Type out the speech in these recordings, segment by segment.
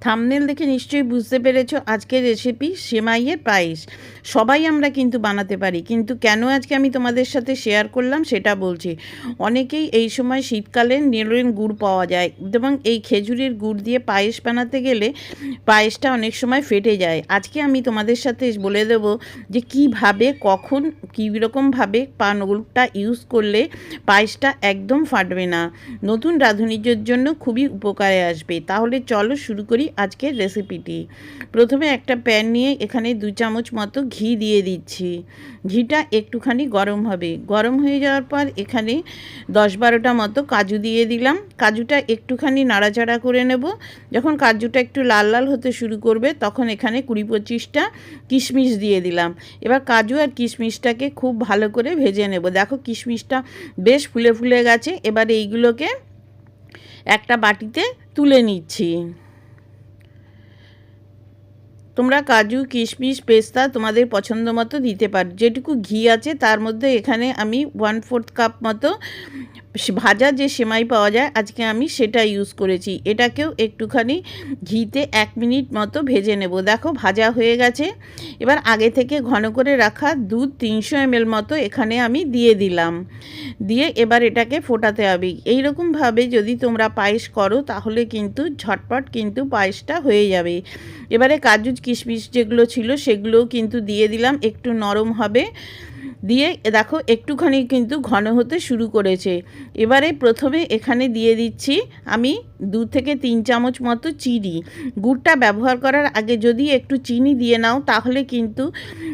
Thumbnail দেখে নিশ্চয়ই বুঝতে পেরেছো আজকের রেসিপি সেমাইয়ের পায়েস। সবাই আমরা কিন্তু বানাতে পারি, কিন্তু কেন আজকে আমি তোমাদের সাথে শেয়ার করলাম সেটা বলছি। অনেকেই এই সময় শীতকালে নলেন গুড় পাওয়া যায় এবং এই খেজুরের গুড় দিয়ে পায়েস বানাতে গেলে পায়েসটা অনেক সময় ফেটে যায়। আজকে আমি তোমাদের সাথে বলে দেবো যে কিভাবে, কখন, কীরকমভাবে গুড়টা ইউজ করলে পায়েসটা একদম ফাটবে না, নতুন রাঁধুনিদের জন্য খুবই উপকারে আসবে। তাহলে চলো শুরু করি আজকের রেসিপিটি। প্রথমে একটা প্যান নিয়ে এখানে 2 চামচ মতো ঘি দিয়ে দিচ্ছি। ঘিটা একটুখানি গরম হবে। গরম হয়ে যাওয়ার পর এখানে 10-12টা মতো কাজু দিয়ে দিলাম। কাজুটা একটুখানি নাড়াচাড়া করে নেব। যখন কাজুটা একটু লাল লাল হতে শুরু করবে তখন এখানে 20-25টা কিশমিশ দিয়ে দিলাম। এবার কাজু আর কিশমিশটাকে খুব ভালো করে ভেজে নেব। দেখো কিশমিশটা বেশ ফুলে ফুলে গেছে। এবার এইগুলোকে একটা বাটিতে তুলে নিচ্ছি। তোমরা কাজু, কিশমিশ, পেস্তা তোমাদের পছন্দ মতো দিতে পারো। যেটুকু ঘি আছে তার মধ্যে এখানে আমি 1/4 কাপ মতো ভাজা যে সেমাই পাওয়া যায় আজকে আমি সেটা ইউজ করেছি। এটাকেও একটুখানি ঘিতে 1 মিনিট মতো ভেজে নেব। দেখো ভাজা হয়ে গেছে। এবার আগে থেকে ঘন করে রাখা দুধ 300 ml মতো এখানে আমি দিয়ে দিলাম। দিয়ে এবার এটাকে ফোটাতে হবে। এইরকমভাবে যদি তোমরা পায়েস করো তাহলে কিন্তু ঝটপট কিন্তু পায়েসটা হয়ে যাবে। এবারে কাজু কিশমিশ যেগুলো ছিল সেগুলোও কিন্তু দিয়ে দিলাম, একটু নরম হবে। দিয়ে দেখো একটুখানি কিন্তু ঘন হতে শুরু করেছে। এবারে প্রথমে এখানে দিয়ে দিচ্ছি আমি 2 থেকে 3 চামচ মতো চিনি। গুড়টা ব্যবহার করার আগে যদি একটু চিনি দিয়ে নাও তাহলে কিন্তু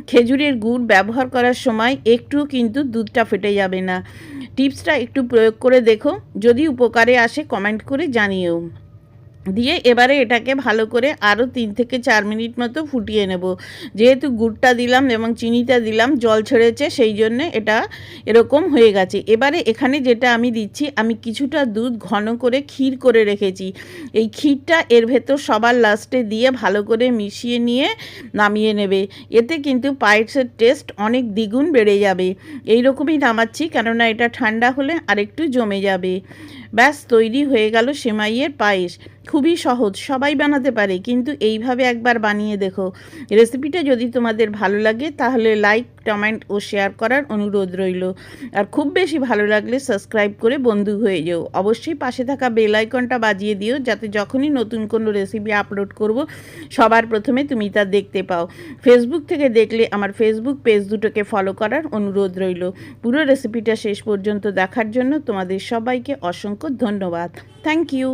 খেজুরের গুড় ব্যবহার করার সময় একটু কিন্তু দুধটা ফেটে যাবে না। টিপসটা একটু প্রয়োগ করে দেখো, যদি উপকারে আসে কমেন্ট করে জানিও। দিয়ে এবারে এটাকে ভালো করে আরও 3 থেকে 4 মিনিট মতো ফুটিয়ে নেব। যেহেতু গুড়টা দিলাম এবং চিনিটা দিলাম, জল ছেড়েছে, সেই জন্যে এটা এরকম হয়ে গেছে। এবারে এখানে যেটা আমি দিচ্ছি, আমি কিছুটা দুধ ঘন করে ক্ষীর করে রেখেছি। এই ক্ষীরটা এর ভেতর সবার লাস্টে দিয়ে ভালো করে মিশিয়ে নিয়ে নামিয়ে নেবে। এতে কিন্তু পায়েসের টেস্ট অনেক দ্বিগুণ বেড়ে যাবে। এই রকমই নামাচ্ছি, কেননা এটা ঠান্ডা হলে আরেকটু জমে যাবে। ব্যাস তৈরি হয়ে গেল সেমাইয়ের পায়েস। খুবই সহজ, সবাই বানাতে পারে, কিন্তু এইভাবে একবার বানিয়ে দেখো। রেসিপিটা যদি তোমাদের ভালো লাগে তাহলে লাইক, কমেন্ট ও শেয়ার করার অনুরোধ রইল। আর খুব বেশি ভালো লাগলে সাবস্ক্রাইব করে বন্ধু হয়ে যাও। অবশ্যই পাশে থাকা বেল আইকনটা বাজিয়ে দিও, যাতে যখনই নতুন কোনো রেসিপি আপলোড করব সবার প্রথমে তুমি তা দেখতে পাও। ফেসবুক থেকে দেখলে আমার ফেসবুক পেজ দুটোকে ফলো করার অনুরোধ রইল। পুরো রেসিপিটা শেষ পর্যন্ত দেখার জন্য তোমাদের সবাইকে অসংখ্য ধন্যবাদ। Thank you.